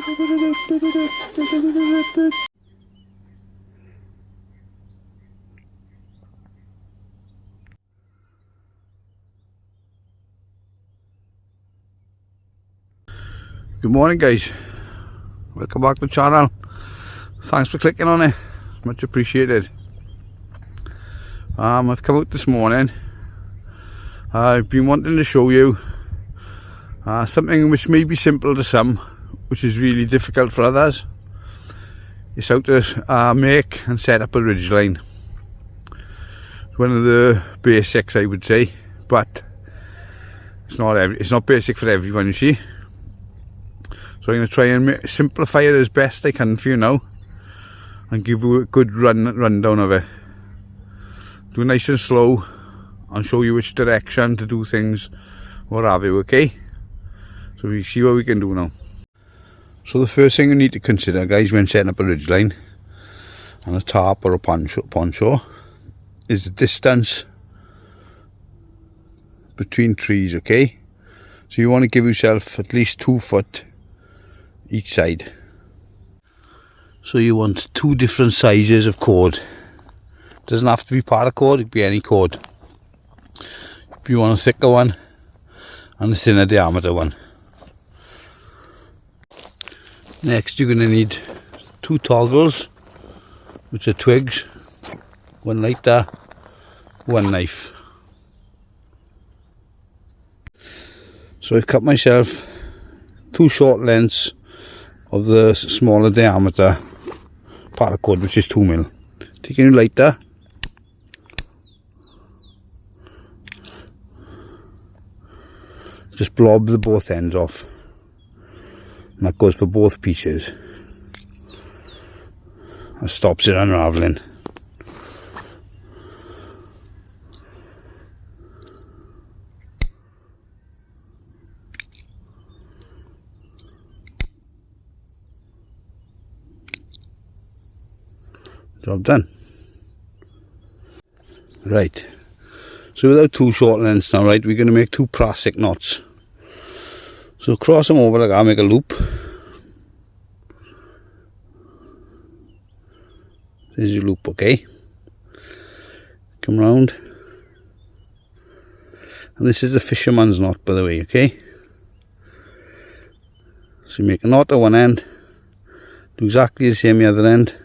Good morning guys, welcome back to the channel. Thanks for clicking on it, much appreciated. I've come out this morning. I've been wanting to show you something which may be simple to some, which is really difficult for others. It's how to make and set up a ridgeline. It's one of the basics, I would say, but it's not basic for everyone, you see. So I'm going to try and simplify it as best I can for you now and give you a good rundown of it. Do it nice and slow and show you which direction to do things, what have you, okay? So we see what we can do now. So the first thing you need to consider, guys, when setting up a ridgeline on a tarp or a poncho is the distance between trees, okay? So you want to give yourself at least 2 foot each side. So you want 2 different sizes of cord. Doesn't have to be paracord, it could be any cord. You want a thicker one and a thinner diameter one. Next you're going to need 2 toggles, which are twigs, one lighter, one knife. So I've cut myself 2 short lengths of the smaller diameter paracord, which is 2mm. Taking a lighter, just blob the both ends off, and that goes for both pieces. That stops it unraveling. Job done. Right, so without 2 short lengths now, right, we're going to make 2 plastic knots. So cross them over like that, make a loop. There's your loop, okay? Come round. And this is the fisherman's knot, by the way, okay? So you make a knot at one end, do exactly the same the other end.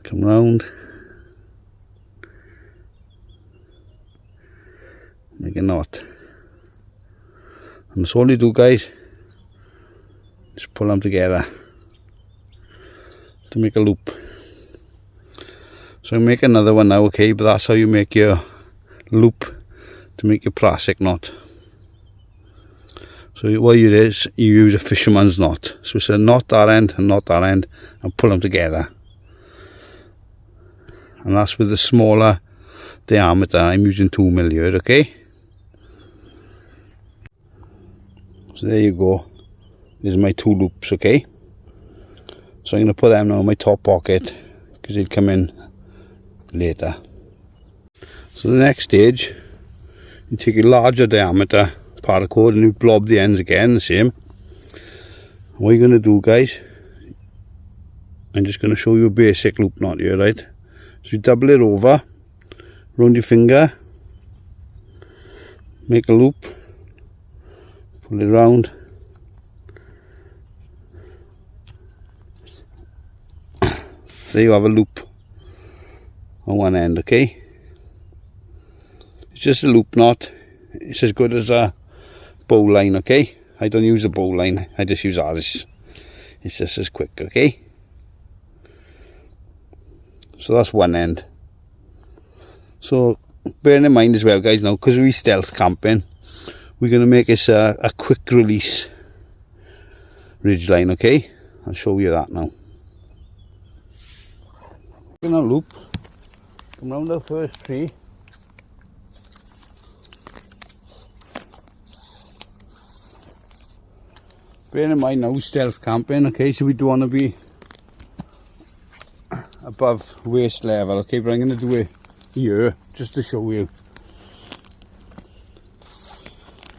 Come round, make a knot, and that's all you do, guys. Just pull them together to make a loop. So make another one now, okay, but that's how you make your loop to make your plastic knot. So what you do is you use a fisherman's knot. So it's a knot that end and knot that end, and pull them together. And that's with the smaller diameter. I'm using 2mm here, okay? So there you go. These are my 2 loops, okay? So I'm going to put them now in my top pocket because they'll come in later. So the next stage, you take a larger diameter paracord and you blob the ends again, the same. And what you're going to do, guys, I'm just going to show you a basic loop knot here, right? So you double it over, round your finger, make a loop, pull it round, there you have a loop on one end, okay? It's just a loop knot, it's as good as a bow line, okay? I don't use a bow line, I just use ours, it's just as quick, okay? So that's one end. So bearing in mind as well, guys, now because we're stealth camping, we're going to make this a quick release ridgeline, okay? I'll show you that now. In a loop, come round the first tree. Bearing in mind now we're stealth camping, okay, so we don't want to be above waist level, okay, but I'm going to do it here just to show you.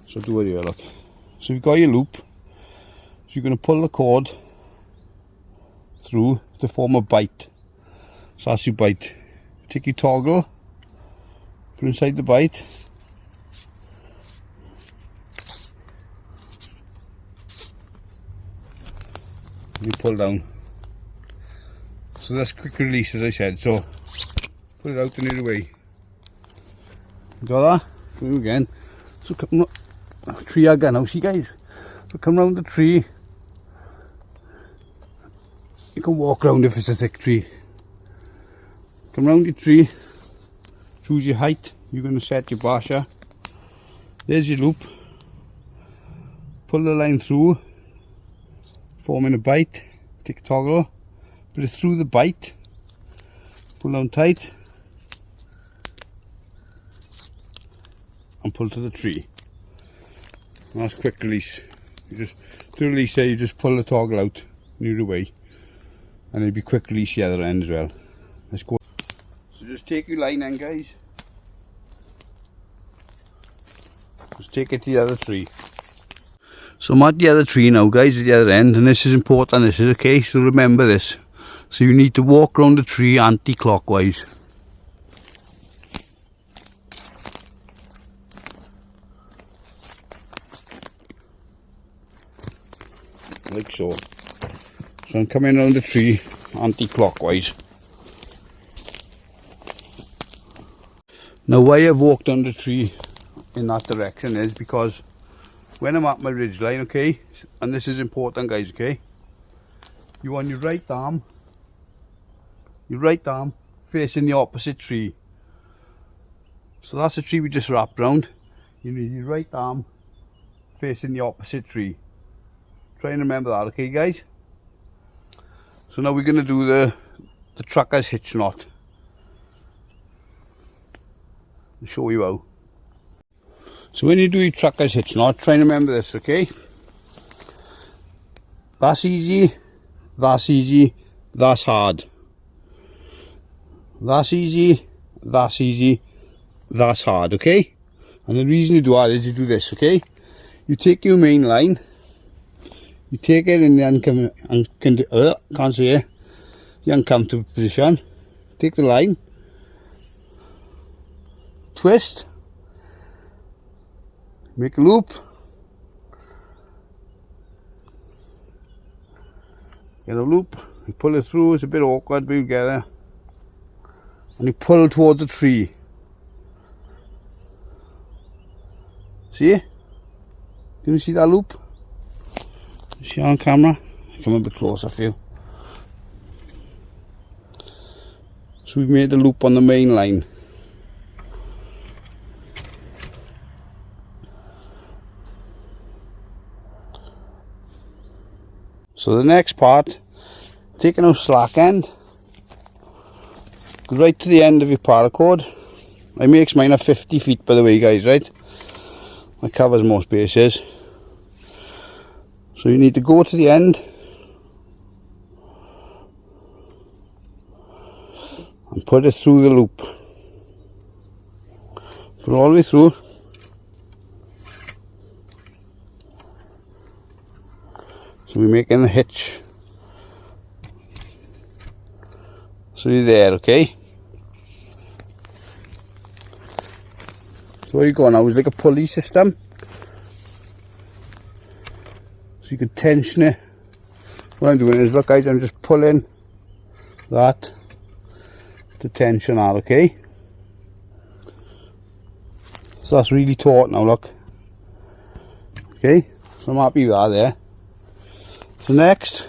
So do it here, look. So you've got your loop, So you're going to pull the cord through to form a bite. So that's your bite. Take your toggle, put inside the bite. You pull down. So that's quick release, as I said. So put it out and it away. Got that? Do it again. So come tree again now, see guys? So come round the tree. You can walk round if it's a thick tree. Come round your tree, choose your height, you're going to set your basher. There's your loop. Pull the line through, forming a bite, take a toggle, put it through the bite, pull down tight, and pull to the tree. And that's quick release. You just, to release there, you just pull the toggle out, and you're away. And it'll be quick release the other end as well. Let's go. So just take your line then, guys. Just take it to the other tree. So I'm at the other tree now, guys, at the other end, and this is important, this is okay, so remember this. So you need to walk around the tree anti-clockwise. Like so. So I'm coming around the tree anti-clockwise. Now why I've walked down the tree in that direction is because when I'm at my ridge line, okay, and this is important guys, okay, you want your right arm facing the opposite tree. So that's the tree we just wrapped round. You need your right arm facing the opposite tree. Try and remember that, okay guys? So now we're going to do the tracker's hitch knot. I'll show you how. So when you do your tracker's hitch knot, try and remember this, okay? That's easy, that's easy, that's hard. That's easy, that's easy, that's hard, okay? And the reason you do that is you do this, okay? You take your main line, you take it in the the uncomfortable position, take the line, twist, make a loop, get a loop, you pull it through, it's a bit awkward but you get it, and you pull towards the tree. See? Can you see that loop? See on camera? Come a bit closer for you. So we've made a loop on the main line. So the next part, taking our slack end, go right to the end of your paracord. I makes mine at 50 feet by the way guys, right? That covers most bases. So you need to go to the end and put it through the loop. Put it all the way through. So we're making the hitch. So you're there, okay? So where you go now is like a pulley system. So you can tension it. What I'm doing is, look guys, I'm just pulling that to tension that, okay? So that's really taut now, look. Okay, so I'm happy with that there. So next,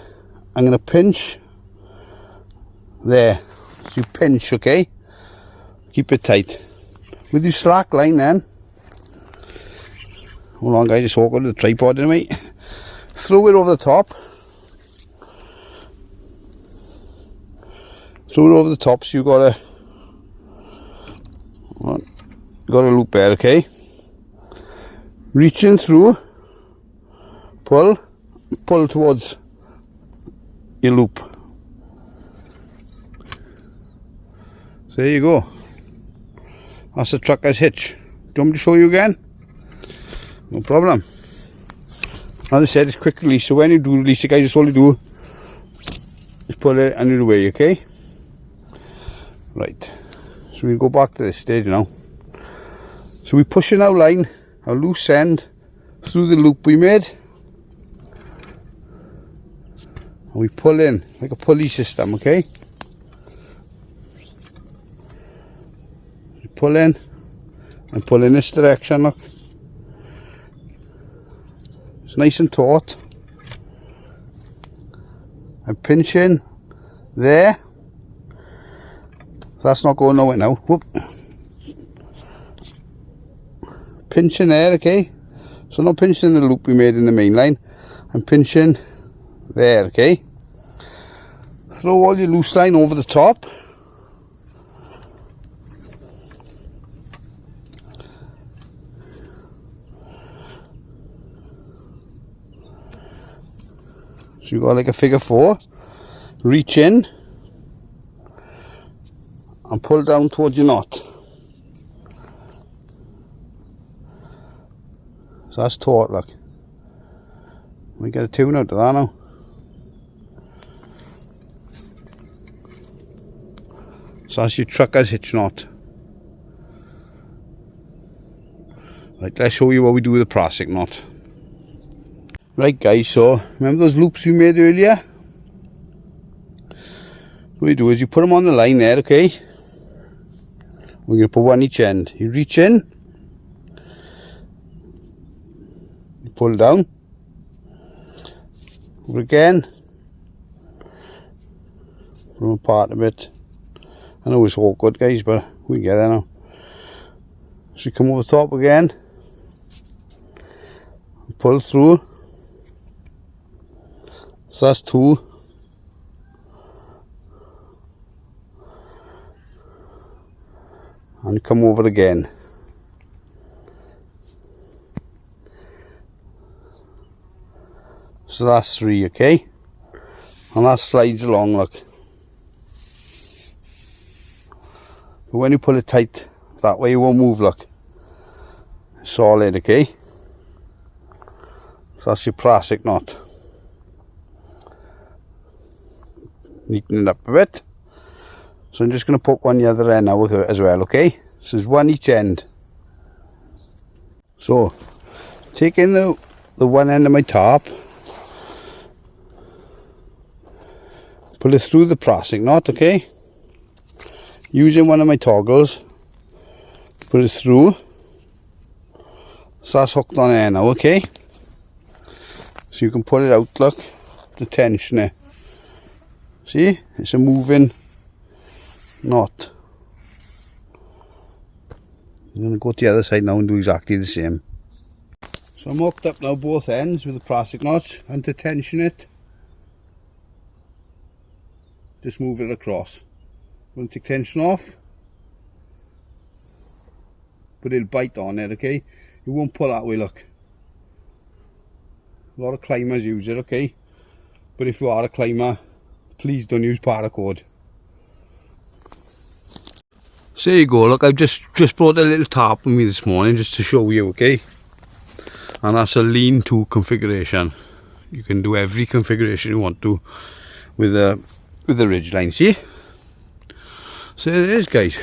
I'm going to pinch there. So you pinch, okay? Keep it tight. With your slack line then, hold on guys, just walk over to the tripod in a minute. Throw it over the top. Throw it over the top so you got a loop there, okay? Reaching through, pull towards your loop. So there you go. That's the tracker's hitch. Do you want me to show you again? No problem. As I said, it's quick release, so when you do release it, guys, just all you do is pull it and you're away, okay? Right, so we go back to this stage now. So we're pushing our line, our loose end, through the loop we made. And we pull in, like a pulley system, okay? You pull in, and pull in this direction, look. It's nice and taut. And pinch in there. That's not going nowhere now. Whoop. Pinch in there, okay? So not pinching the loop we made in the main line. I'm pinching there, okay? Throw all your loose line over the top. So you've got like a figure 4, reach in and pull down towards your knot. So that's taut, look. We get a tune out of that now. So that's your trucker's hitch knot. Right, let's show you what we do with the plastic knot. Right guys, so remember those loops we made earlier? What you do is you put them on the line there, okay? We're going to put one each end. You reach in, you pull down, over again, pull them apart a bit. I know it's awkward guys, but we get there now. So you come over the top again, pull through. So that's 2. And you come over again. So that's 3, okay? And that slides along, look. But when you pull it tight, that way it won't move, look. Solid, okay? So that's your plastic knot. Neaten it up a bit. So I'm just going to put one the other end now as well, okay? So there's one each end. So taking the one end of my tarp, pull it through the plastic knot, okay? Using one of my toggles, put it through. So that's hooked on there now, okay? So you can pull it out, look, the tension there. See, it's a moving knot. I'm going to go to the other side now and do exactly the same. So I'm hooked up now both ends with the plastic knot, and to tension it, just move it across. I'm going to take tension off, but it'll bite on it, okay? It won't pull that way, look. A lot of climbers use it, okay? But if you are a climber, please don't use paracord. So there you go, look, I've just brought a little tarp with me this morning just to show you, okay? And that's a lean-to configuration. You can do every configuration you want to with the ridgeline, see? So there it is, guys.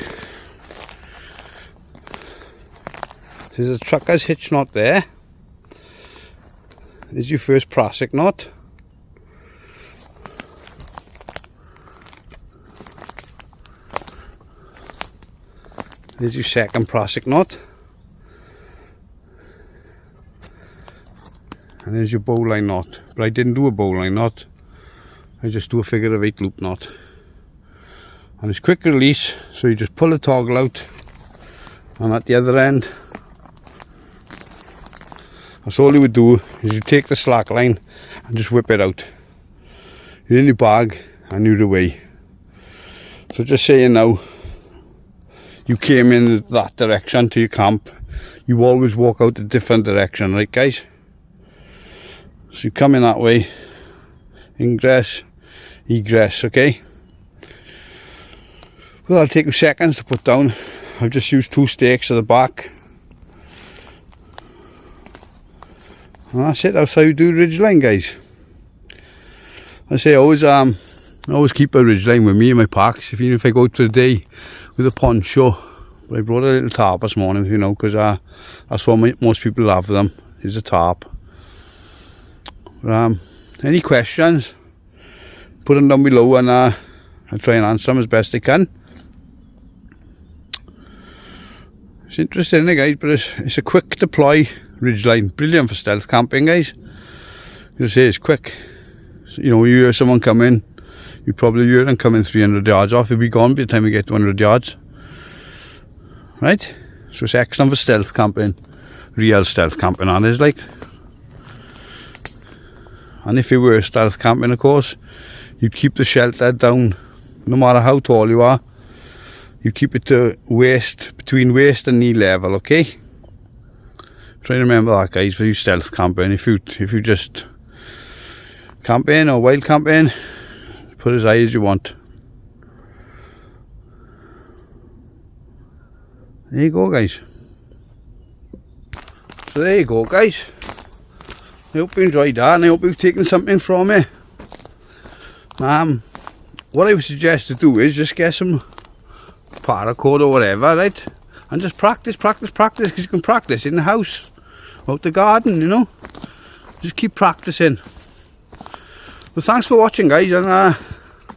There's a trucker's hitch knot there. There's your first plastic knot. There's your second plastic knot. And there's your bowline knot. But I didn't do a bowline knot. I just do a figure of 8 loop knot. And it's quick release, so you just pull the toggle out. And at the other end, that's all you would do, is you take the slack line and just whip it out. You're in your bag and you're away. So just saying now, you came in that direction to your camp, you always walk out a different direction, right guys? So you come in that way, ingress, egress, okay? Well, that'll take you seconds to put down. I've just used 2 stakes at the back. And that's it, that's how you do ridgeline, guys. I say I always keep a ridgeline with me in my packs, even if I go to a day with a poncho. But I brought a little tarp this morning, you know, because that's what most people have them, is a tarp. Any questions, put them down below, and I'll try and answer them as best I can. It's interesting, guys, but it's a quick deploy ridgeline, brilliant for stealth camping, guys. As I say, it's quick. So, you know, you hear someone coming, you probably hear them coming 300 yards off. They'll be gone by the time you get to 100 yards. Right? So it's excellent for stealth camping, real stealth camping, and it's like. And if you were stealth camping, of course, you'd keep the shelter down, no matter how tall you are. You keep it to between waist and knee level, okay? Try to remember that, guys, for you stealth camping. If you just camping or wild camping, put as high as you want. There you go, guys. So there you go, guys. I hope you enjoyed that, and I hope you've taken something from it. What I would suggest to do is just get some paracord or whatever, right? And just practice, because you can practice in the house, out the garden, you know. Just keep practicing. Well, thanks for watching, guys, and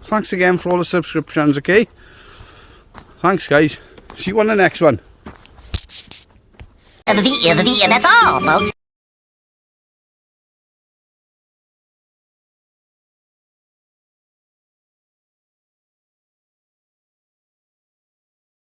thanks again for all the subscriptions, okay? Thanks, guys. See you on the next one. And that's all, folks.